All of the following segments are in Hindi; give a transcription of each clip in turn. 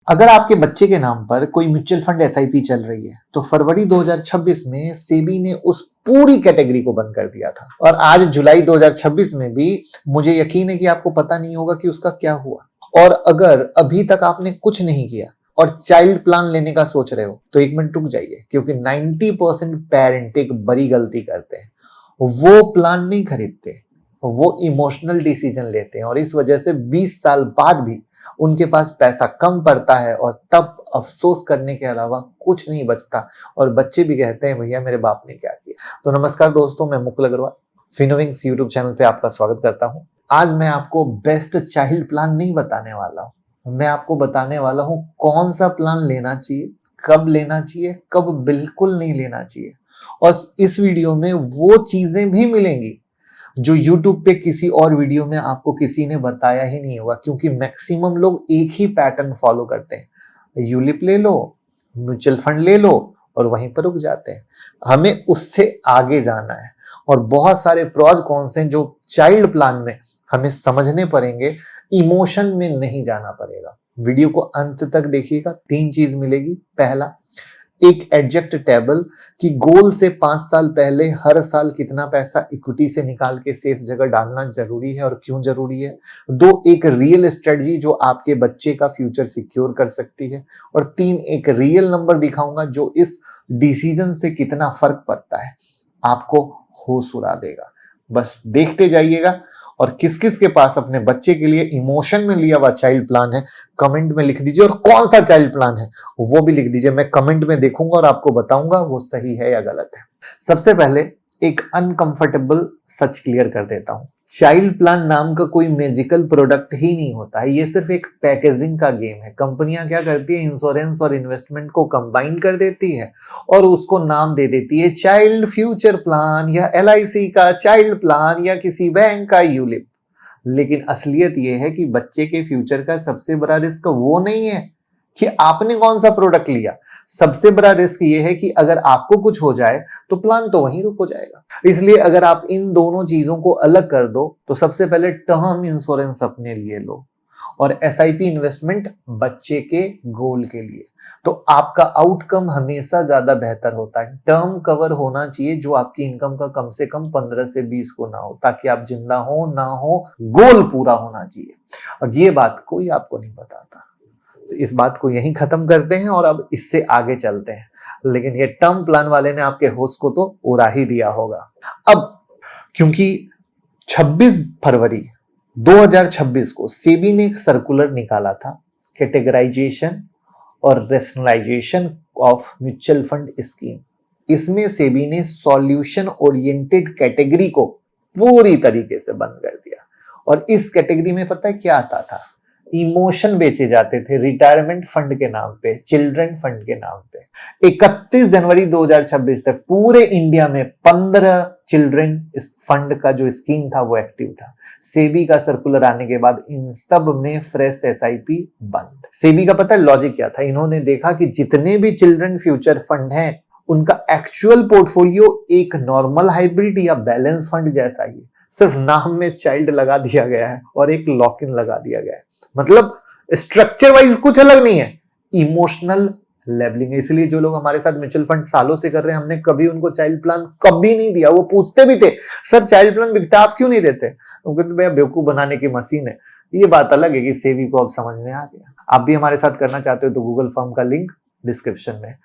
अगर आपके बच्चे के नाम पर कोई म्यूचुअल फंड एसआईपी चल रही है तो फरवरी 2026 में सेबी ने उस पूरी कैटेगरी को बंद कर दिया था और आज जुलाई 2026 में भी मुझे यकीन है कि आपको पता नहीं होगा कि उसका क्या हुआ। और अगर अभी तक आपने कुछ नहीं किया और चाइल्ड प्लान लेने का सोच रहे हो तो 1 मिनट रुक जाइए, क्योंकि 90% पेरेंट एक बड़ी गलती करते हैं। वो प्लान नहीं खरीदते, वो इमोशनल डिसीजन लेते हैं और इस वजह से 20 साल बाद भी उनके पास पैसा कम पड़ता है और तब अफसोस करने के अलावा कुछ नहीं बचता और बच्चे भी कहते हैं भैया मेरे बाप ने क्या किया। तो नमस्कार दोस्तों, मैं मुकुल अग्रवाल फिनोविंग्स यूट्यूब चैनल पे आपका स्वागत करता हूं। आज मैं आपको बेस्ट चाइल्ड प्लान नहीं बताने वाला हूं, मैं आपको बताने वाला हूं कौन सा प्लान लेना चाहिए, कब लेना चाहिए, कब बिल्कुल नहीं लेना चाहिए। और इस वीडियो में वो चीजें भी मिलेंगी जो YouTube पे किसी और वीडियो में आपको किसी ने बताया ही नहीं होगा, क्योंकि मैक्सिमम लोग एक ही पैटर्न फॉलो करते हैं। यूलिप ले लो, म्यूचुअल फंड ले लो और वहीं पर रुक जाते हैं। हमें उससे आगे जाना है और बहुत सारे प्रॉज कॉन्स हैं जो चाइल्ड प्लान में हमें समझने पड़ेंगे, इमोशन में नहीं जाना पड़ेगा। वीडियो को अंत तक देखिएगा, 3 चीज मिलेगी। पहला, एक एडजस्ट टेबल कि गोल से 5 साल पहले हर साल कितना पैसा इक्विटी से निकाल के सेफ जगह डालना जरूरी है और क्यों जरूरी है। 2, एक रियल स्ट्रेटजी जो आपके बच्चे का फ्यूचर सिक्योर कर सकती है। और 3, एक रियल नंबर दिखाऊंगा जो इस डिसीजन से कितना फर्क पड़ता है, आपको होश उड़ा देगा। बस देखते जाइएगा। और किस किस के पास अपने बच्चे के लिए इमोशन में लिया हुआ चाइल्ड प्लान है, कमेंट में लिख दीजिए। और कौन सा चाइल्ड प्लान है वो भी लिख दीजिए, मैं कमेंट में देखूंगा और आपको बताऊंगा वो सही है या गलत है। सबसे पहले एक अनकंफर्टेबल सच क्लियर कर देता हूं, चाइल्ड प्लान नाम का कोई मैजिकल प्रोडक्ट ही नहीं होता है। ये सिर्फ एक पैकेजिंग का गेम है। कंपनियां क्या करती है, इंश्योरेंस और इन्वेस्टमेंट को कंबाइन कर देती है और उसको नाम दे देती है चाइल्ड फ्यूचर प्लान या एलआईसी का चाइल्ड प्लान या किसी बैंक का यूलिप। लेकिन असलियत यह है कि बच्चे के फ्यूचर का सबसे बड़ा रिस्क वो नहीं है कि आपने कौन सा प्रोडक्ट लिया। सबसे बड़ा रिस्क ये है कि अगर आपको कुछ हो जाए तो प्लान तो वहीं रुक हो जाएगा। इसलिए अगर आप इन दोनों चीजों को अलग कर दो तो सबसे पहले टर्म इंश्योरेंस अपने लिए लो और एसआईपी इन्वेस्टमेंट बच्चे के गोल के लिए, तो आपका आउटकम हमेशा ज्यादा बेहतर होता है। टर्म कवर होना चाहिए जो आपकी इनकम का कम से कम 15 से 20 को ना हो, ताकि आप जिंदा हो ना हो, गोल पूरा होना चाहिए। और ये बात कोई आपको नहीं बताता। तो इस बात को यहीं खत्म करते हैं और अब इससे आगे चलते हैं। लेकिन ये टर्म प्लान वाले ने आपके होश को तो उड़ा ही दिया होगा। अब क्योंकि 26 फरवरी 2026 को सेबी ने एक सर्कुलर निकाला था, कैटेगराइजेशन और rationalisation of mutual fund scheme. इसमें सेबी ने सॉल्यूशन ओरिएंटेड कैटेगरी को पूरी तरीके से बंद कर दिया। और इस कैटेगरी में पता है क्या आता था, इमोशन बेचे जाते थे रिटायरमेंट फंड के नाम पे, चिल्ड्रन फंड के नाम पे। 31 जनवरी 2026 तक पूरे इंडिया में 15 चिल्ड्रन फंड का जो स्कीम था वो एक्टिव था। सेबी का सर्कुलर आने के बाद इन सब में फ्रेश एसआईपी बंद। सेबी का पता है लॉजिक क्या था, इन्होंने देखा कि जितने भी चिल्ड्रन फ्यूचर फंड हैं उनका एक्चुअल पोर्टफोलियो एक नॉर्मल हाइब्रिड या बैलेंस फंड जैसा ही है, सिर्फ नाम में चाइल्ड लगा दिया गया है और एक लॉक इन लगा दिया गया है। मतलब स्ट्रक्चर वाइज कुछ अलग नहीं है, इमोशनल लेबलिंग है। इसलिए जो लोग हमारे साथ म्यूचुअल फंड सालों से कर रहे हैं, हमने कभी उनको चाइल्ड प्लान कभी नहीं दिया। वो पूछते भी थे, सर चाइल्ड प्लान बिकता आप क्यों नहीं देते? वो कहते भैया बेवकूफ बनाने की मशीन है। ये बात अलग है कि सेबी को अब समझ में आ गया। आप भी हमारे साथ करना चाहते हो तो गूगल फॉर्म का लिंक डिस्क्रिप्शन में।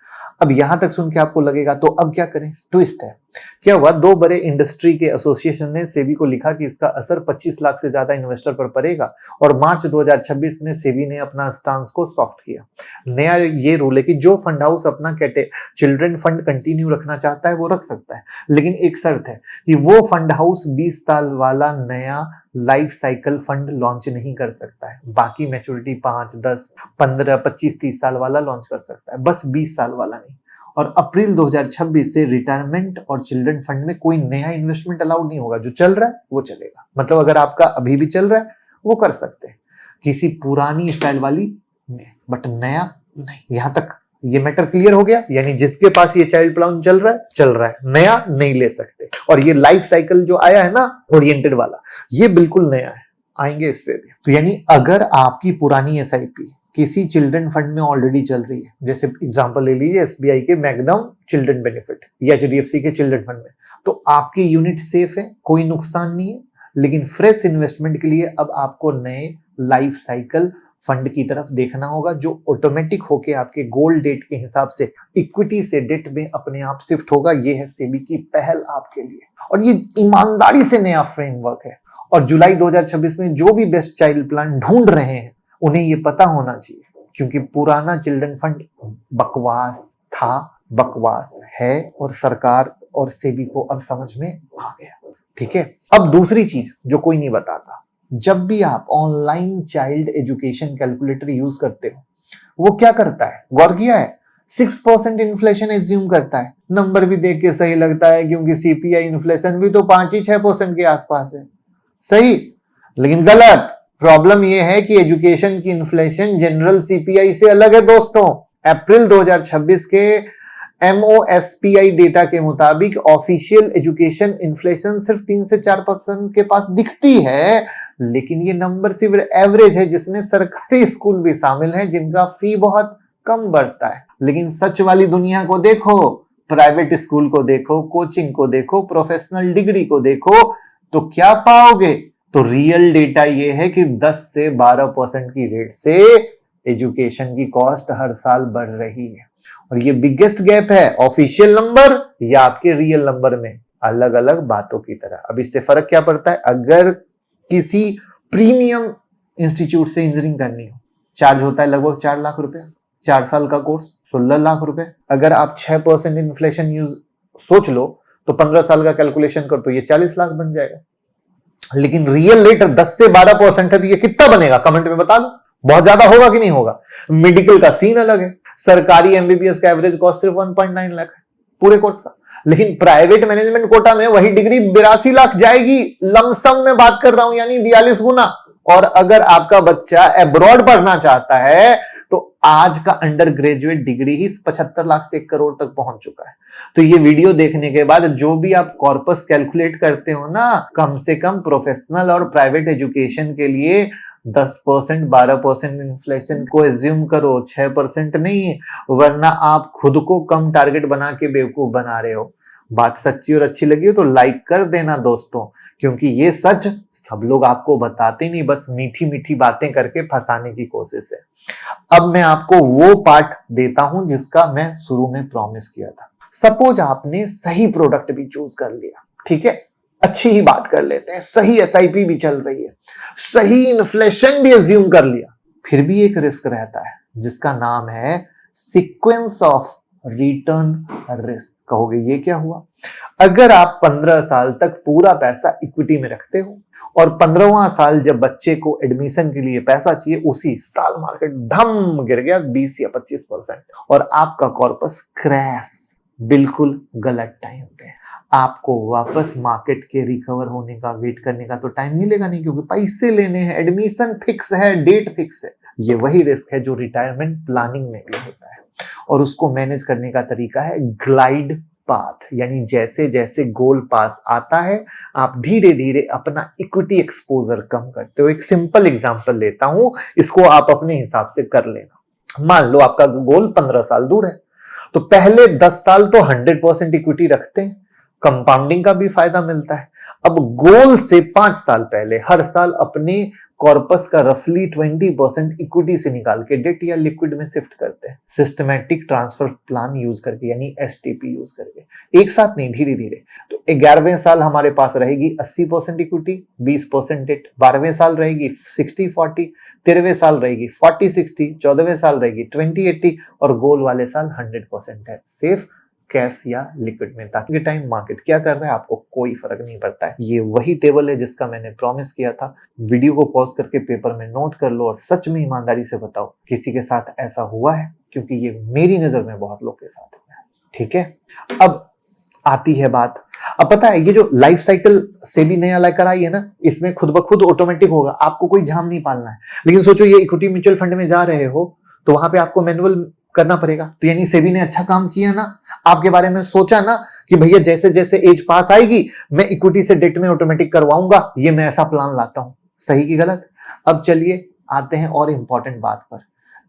अब यहां तक सुन के आपको लगेगा तो अब क्या करें, ट्विस्ट है। क्या हुआ, 2 बड़े इंडस्ट्री के एसोसिएशन ने सेबी को लिखा कि इसका असर 25 लाख से ज्यादा इन्वेस्टर पर पड़ेगा और मार्च 2026 में सेबी ने अपना स्टांस को सॉफ्ट किया। नया ये रूल है कि जो फंड हाउस अपना चिल्ड्रन फंड कंटिन्यू रखना चाहता है वो रख सकता है, लेकिन एक शर्त है कि वो फंड हाउस 20 साल वाला नया लाइफ साइकिल फंड लॉन्च नहीं कर सकता है। बाकी मैच्योरिटी 5, 10, 15, 25, 30 साल वाला लॉन्च कर सकता है, बस 20 साल वाला नहीं। और अप्रैल 2026 से रिटायरमेंट और चिल्ड्रन फंड में कोई नया इन्वेस्टमेंट अलाउड नहीं होगा। जो चल रहा है वो चलेगा। मतलब अगर आपका अभी भी चल रहा है वो कर सकते हैं किसी पुरानी स्टाइल वाली में, बट नया नहीं। यहां तक ये मैटर क्लियर हो गया। यानी जिसके पास ये चाइल्ड प्लान चल रहा है, नया नहीं ले सकते। और ये लाइफ साइकिल जो आया है ना ओरिएंटेड वाला, ये बिल्कुल नया है, आएंगे इस पे भी। तो यानी अगर आपकी पुरानी एसआईपी किसी चिल्ड्रन फंड में ऑलरेडी चल रही है, जैसे एग्जांपल ले लीजिए एसबीआई के मैग्नम चिल्ड्रन बेनिफिट या एचडीएफसी के चिल्ड्रन फंड में, तो आपकी यूनिट सेफ है, कोई नुकसान नहीं है। लेकिन फ्रेश इन्वेस्टमेंट के लिए अब आपको नए लाइफ साइकिल फंड की तरफ देखना होगा, जो ऑटोमेटिक होके आपके गोल डेट के हिसाब से इक्विटी से डेट में अपने आप शिफ्ट होगा। ये है सेबी की पहल आपके लिए, और ये ईमानदारी से नया फ्रेमवर्क है। और जुलाई 2026 में जो भी बेस्ट चाइल्ड प्लान ढूंढ रहे हैं उन्हें ये पता होना चाहिए, क्योंकि पुराना चिल्ड्रन फंड बकवास था, बकवास है, और सरकार और सेबी को अब समझ में आ गया। ठीक है, अब दूसरी चीज जो कोई नहीं बताता, जब भी आप online child education calculator use करते हो वो क्या करता है, गौर किया है? 6% इन्फ्लेशन एज्यूम करता है। नंबर भी देख के सही लगता है, क्योंकि सीपीआई इन्फ्लेशन भी तो 5-6% के आसपास है, सही। लेकिन गलत। प्रॉब्लम यह है कि एजुकेशन की इन्फ्लेशन जनरल सीपीआई से अलग है दोस्तों। अप्रैल 2026 के MOSPI डेटा के मुताबिक ऑफिशियल एजुकेशन इन्फ्लेशन सिर्फ 3 से 4% के पास दिखती है, लेकिन ये नंबर सिर्फ एवरेज है, जिसमें सरकारी स्कूल भी शामिल हैं जिनका फी बहुत कम बढ़ता है। लेकिन सच वाली दुनिया को देखो, प्राइवेट स्कूल को देखो, कोचिंग को देखो, प्रोफेशनल डिग्री को देखो, तो क्या पाओगे? तो रियल डेटा ये है कि 10 से 12% की रेट से एजुकेशन की कॉस्ट हर साल बढ़ रही है। और ये बिगेस्ट गैप है ऑफिशियल नंबर या आपके रियल नंबर में, अलग अलग बातों की तरह। अब इससे फर्क क्या पड़ता है? अगर किसी प्रीमियम इंस्टीट्यूट से इंजीनियरिंग करनी हो, चार्ज होता है लगभग 4 लाख रुपए, 4 साल का कोर्स 16 लाख रुपए। अगर आप 6% इन्फ्लेशन यूज सोच लो तो 15 साल का कैलकुलेशन कर तो ये 40 लाख बन जाएगा। लेकिन रियल रेट 10 से 12% है, तो ये कितना बनेगा कमेंट में बता दो। बहुत ज्यादा होगा कि नहीं होगा? मेडिकल का सीन अलग है, सरकारी एमबीबीएस का एवरेज कॉस्ट सिर्फ 1.9 लाख है पूरे कोर्स का, लेकिन प्राइवेट मैनेजमेंट कोटा में वही डिग्री 82 लाख जाएगी। लमसम में बात कर रहा हूं, यानी 42 गुना। और अगर आपका बच्चा अब्रॉड पढ़ना चाहता है तो आज का अंडर ग्रेजुएट डिग्री ही 75 लाख से 1 करोड़ तक पहुंच चुका है। तो ये वीडियो देखने के बाद जो भी आप कॉर्पस कैलकुलेट करते हो ना, कम से कम प्रोफेशनल और प्राइवेट एजुकेशन के लिए 10% 12% इन्फ्लेशन को एज्यूम करो, 6% नहीं, वरना आप खुद को कम टारगेट बना के बेवकूफ बना रहे हो। बात सच्ची और अच्छी लगी हो तो लाइक कर देना दोस्तों, क्योंकि ये सच सब लोग आपको बताते नहीं, बस मीठी मीठी बातें करके फंसाने की कोशिश है। अब मैं आपको वो पार्ट देता हूं जिसका मैं शुरू में प्रॉमिस किया था। सपोज आपने सही प्रोडक्ट भी चूज कर लिया, ठीक है, अच्छी ही बात कर लेते हैं, सही एसआईपी भी चल रही है, सही इन्फ्लेशन भी एज्यूम कर लिया, फिर भी एक रिस्क रहता है जिसका नाम है सीक्वेंस ऑफ रिटर्न रिस्क। कहोगे ये क्या हुआ? अगर आप 15 साल तक पूरा पैसा इक्विटी में रखते हो और 15वां साल जब बच्चे को एडमिशन के लिए पैसा चाहिए, उसी साल मार्केट धम गिर गया 20 या 25% और आपका कॉर्पस क्रैश, बिल्कुल गलत टाइम पे, आपको वापस मार्केट के रिकवर होने का वेट करने का तो टाइम मिलेगा नहीं, क्योंकि पैसे लेने हैं, एडमिशन फिक्स है, डेट फिक्स है। ये वही रिस्क है जो रिटायरमेंट प्लानिंग में भी होता है, और उसको मैनेज करने का तरीका है ग्लाइड पाथ, यानी जैसे जैसे गोल पास आता है आप धीरे धीरे अपना इक्विटी एक्सपोजर कम करते हो। एक सिंपल एग्जांपल लेता हूं, इसको आप अपने हिसाब से कर लेना। मान लो आपका गोल 15 साल दूर है, तो पहले 10 साल तो 100% इक्विटी रखते हैं, कंपाउंडिंग का भी फायदा मिलता है। अब गोल से 5 साल पहले हर साल अपने कॉर्पस का रफली 20% इक्विटी से निकाल के डेट या लिक्विड में शिफ्ट करते हैं, सिस्टमैटिक ट्रांसफर प्लान यूज करके, यानी एसटीपी यूज करके, एक साथ नहीं, धीरे धीरे। तो 11वें साल हमारे पास रहेगी 80% इक्विटी, 20% डेट, 12वें साल रहेगी 60-40, 13वें साल रहेगी 40-60, 14वें साल रहेगी 20-80 और गोल वाले साल 100% है सेफ कैश या लिक्विड में, ताकि टाइम मार्केट क्या कर रहा है आपको कोई फर्क नहीं पड़ता है। ये वही टेबल है जिसका मैंने प्रॉमिस किया था। वीडियो को पॉज करके पेपर में नोट कर लो और सच में ईमानदारी से बताओ किसी के साथ ऐसा हुआ है, क्योंकि ये मेरी नजर में बहुत लोग के साथ हुआ है। ठीक है, अब आती है बात, अब पता है ये जो लाइफ साइकिल सेबी नया लेकर आई है ना, इसमें खुद ब खुद ऑटोमेटिक होगा, आपको कोई झाम नहीं पालना है। लेकिन सोचो ये इक्विटी म्यूचुअल फंड में जा रहे हो तो वहां पे आपको मैनुअल करना पड़ेगा। तो यानी सेबी ने अच्छा काम किया ना, आपके बारे में सोचा ना कि भैया जैसे जैसे एज पास आएगी मैं इक्विटी से डेट में ऑटोमेटिक करवाऊंगा, ये मैं ऐसा प्लान लाता हूं। सही की गलत? अब चलिए आते हैं और इंपॉर्टेंट बात पर।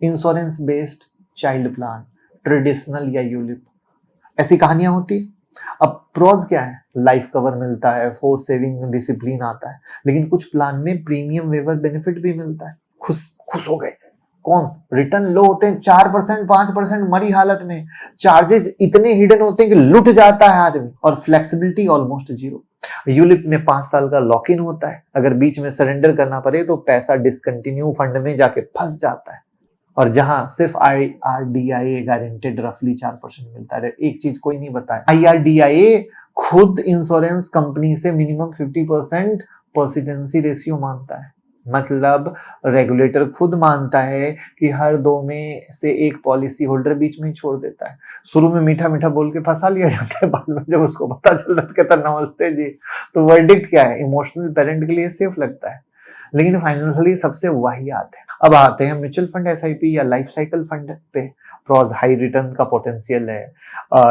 Insurance based child plan, traditional या यूलिप, ऐसी कहानियां होती है। अब प्रोज क्या है, लाइफ कवर मिलता है, फोर्स सेविंग डिसिप्लिन आता है, लेकिन कुछ प्लान में प्रीमियम वेवर बेनिफिट भी मिलता है। खुश खुश हो गए। कौन? रिटर्न लो होते हैं 4% 5% मरी हालत में, चार्जेस इतने हिडन होते हैं कि लुट जाता है आदमी, और फ्लेक्सिबिलिटी ऑलमोस्ट जीरो। यूलिप में 5 साल का लॉक इन होता है, अगर बीच में सरेंडर करना पड़े तो पैसा डिसकंटिन्यू फंड में जाके फंस जाता है। और जहां सिर्फ IRDIA गारंटेड रफली 4% मिलता है। एक चीज कोई नहीं बताया, IRDIA खुद इंश्योरेंस कंपनी से मिनिमम 50% परसिस्टेंसी रेशियो मांगता है। मतलब रेगुलेटर खुद मानता है कि हर 2 में से एक पॉलिसी होल्डर बीच में ही छोड़ देता है। शुरू में मीठा मीठा बोल के फंसा लिया जाता है, बाद में जब उसको पता चलता है कहता नमस्ते जी। तो वर्डिक्ट क्या है, इमोशनल पेरेंट के लिए सेफ लगता है, लेकिन फाइनेंशियली सबसे वाहियात है। अब आते हैं म्यूचुअल फंड, एसआईपी या लाइफ साइकिल फंड पे। प्रोज, हाई रिटर्न का पोटेंशियल है,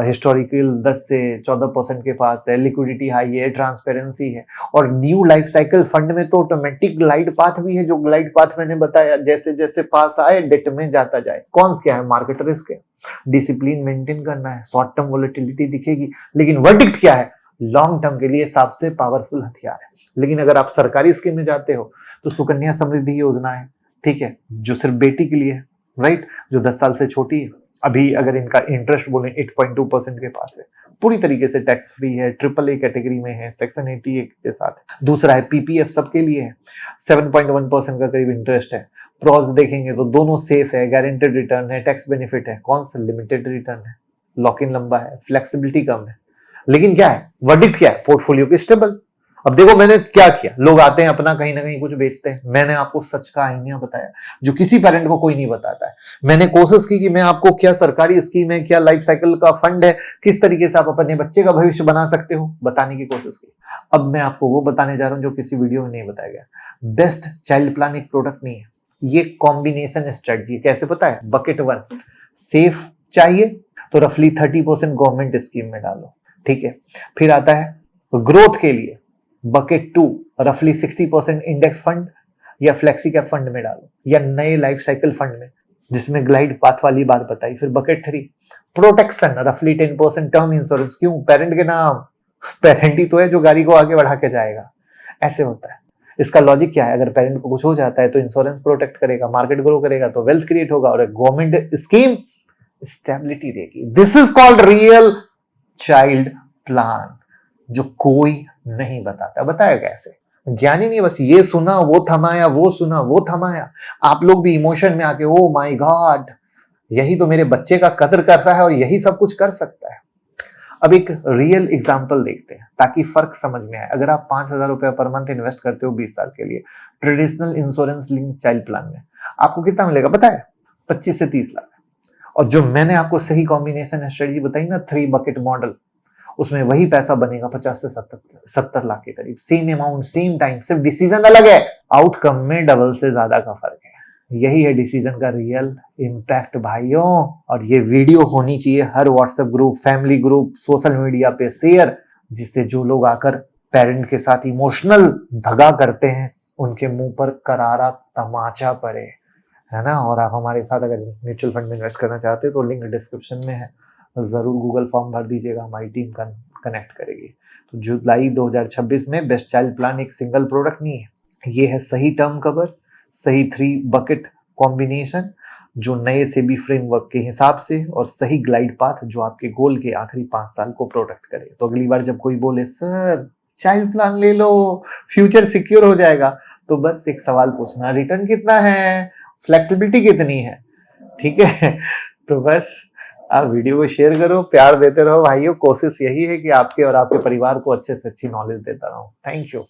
हिस्टोरिकल 10 से 14% के पास है, लिक्विडिटी हाई है, ट्रांसपेरेंसी है। और न्यू लाइफ साइकिल फंड में तो ऑटोमेटिक ग्लाइड पाथ भी है, जो ग्लाइड पाथ मैंने बताया, जैसे जैसे पास आए डेट में जाता जाए। कौन क्या है, मार्केट रिस्क है, डिसिप्लिन मेंटेन करना है, शॉर्ट टर्म वोलेटिलिटी दिखेगी, लेकिन वर्डिक्ट क्या है, लॉन्ग टर्म के लिए सबसे पावरफुल हथियार है। लेकिन अगर आप सरकारी स्कीम में जाते हो तो सुकन्या समृद्धि योजना है, ठीक है, जो सिर्फ बेटी के लिए है, राइट, जो 10 साल से छोटी है। अभी अगर इनका इंटरेस्ट बोले 8.2% के पास है, पूरी तरीके से टैक्स फ्री है, AAA कैटेगरी में है, सेक्शन 88 के साथ। दूसरा है PPF, सबके लिए है, 7.1% का करीब इंटरेस्ट है। प्रोज देखेंगे तो दोनों सेफ है, गारंटेड रिटर्न है, टैक्स बेनिफिट है। कौन सा? लिमिटेड रिटर्न है, लॉक इन लंबा है, फ्लेक्सिबिलिटी कम है, लेकिन क्या है, वर्डिक्ट क्या है, पोर्टफोलियो की स्टेबल। अब देखो मैंने क्या किया, लोग आते हैं अपना कहीं ना कहीं कुछ बेचते हैं, मैंने आपको सच का आईना बताया जो किसी पेरेंट को कोई नहीं बताता है। मैंने कोशिश की कि मैं आपको क्या सरकारी स्कीम है, क्या लाइफ साइकिल का फंड है, किस तरीके से आप अपने बच्चे का भविष्य बना सकते हो, बताने की कोशिश की। अब मैं आपको वो बताने जा रहा हूं जो किसी वीडियो में नहीं बताया गया। बेस्ट चाइल्ड प्लान एक प्रोडक्ट नहीं है, ये कॉम्बिनेशन स्ट्रेटजी। कैसे पता है? बकेट 1 सेफ चाहिए तो रफली 30% गवर्नमेंट स्कीम में डालो, ठीक है। फिर आता है ग्रोथ के लिए बकेट 2 रफली 60% इंडेक्स फंड या फ्लेक्सी कैप फंड में डालो, या नए लाइफ साइकिल फंड में जिसमें ग्लाइड पाथ वाली बात बताई। फिर बकेट 3 प्रोटेक्शन रफली 10% टर्म इंश्योरेंस। क्यों? पेरेंट के नाम, पेरेंट ही तो है जो गाड़ी को आगे बढ़ा के जाएगा। ऐसे होता है। इसका लॉजिक क्या है? अगर पेरेंट को कुछ हो जाता है तो इंश्योरेंस प्रोटेक्ट करेगा, मार्केट ग्रो करेगा तो वेल्थ क्रिएट होगा, और गवर्नमेंट स्कीम स्टेबिलिटी देगी। This is called real child plan, जो कोई नहीं बताता। बताया कैसे? ज्ञानी नहीं, बस ये सुना वो थमाया, वो सुना वो थमाया। आप लोग भी इमोशन में आके ओ माय गॉड, यही तो मेरे बच्चे का कदर कर रहा है और यही सब कुछ कर सकता है। अब एक रियल एग्जांपल देखते हैं ताकि फर्क समझ में आए। अगर आप 5,000 रुपए पर मंथ इन्वेस्ट करते हो 20 साल के लिए traditional insurance link child plan में, आपको कितना मिलेगा पता है? 25 से 30 लाख। और जो मैंने आपको सही कॉम्बिनेशन स्ट्रेटजी बताई ना, 3 बकेट मॉडल, उसमें वही पैसा बनेगा 50 से 70 लाख के करीब। सेम अमाउंट, सेम टाइम, सिर्फ डिसीजन अलग है, आउटकम में डबल से ज्यादा का फर्क है। यही है डिसीजन का रियल इम्पैक्ट भाइयों। और ये वीडियो होनी चाहिए हर WhatsApp group, family group, social media पे शेयर, जिससे जो लोग आकर पेरेंट के साथ इमोशनल दगा करते हैं उनके मुंह पर करारा तमाचा पड़े, है ना। और आप हमारे साथ अगर म्यूचुअल फंड में इन्वेस्ट करना चाहते हो तो लिंक डिस्क्रिप्शन में है, जरूर गूगल फॉर्म भर दीजिएगा, हमारी टीम कनेक्ट करेगी। तो जुलाई 2026 में बेस्ट चाइल्ड प्लान एक सिंगल प्रोडक्ट नहीं है, ये है सही टर्म कवर, सही 3 बकेट कॉम्बिनेशन जो नए सेबी फ्रेमवर्क के हिसाब से, और सही ग्लाइड पाथ जो आपके गोल के आखिरी 5 साल को प्रोटेक्ट करे। तो अगली बार जब कोई बोले सर चाइल्ड प्लान ले लो फ्यूचर सिक्योर हो जाएगा, तो बस एक सवाल पूछना, रिटर्न कितना है, फ्लेक्सिबिलिटी कितनी है, ठीक है। तो बस आप वीडियो को शेयर करो, प्यार देते रहो भाइयों। कोशिश यही है कि आपके और आपके परिवार को अच्छे से अच्छी नॉलेज देता रहूं। Thank you.